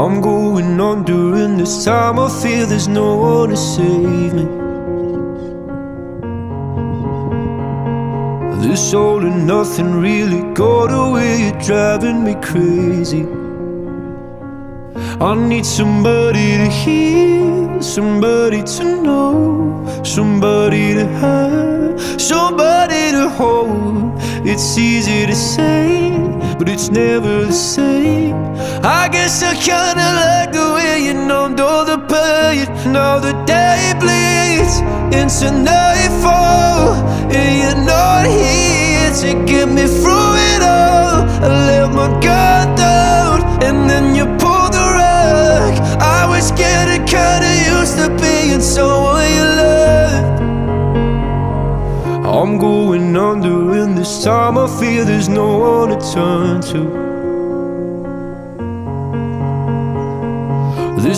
I'm going on during this time. I feel there's no one to save me. This all and nothing really got away. You're driving me crazy. I need somebody to hear, somebody to know, somebody to have, somebody to hold. It's easy to say, but it's never the same. I guess I kinda like the way you numbed all the pain. Now the day bleeds into nightfall, and you're not here to get me through it all. I let my guard down, and then you pulled the rug. I was getting kinda used to being someone you loved. I'm going under in this time. I feel there's no one to turn to.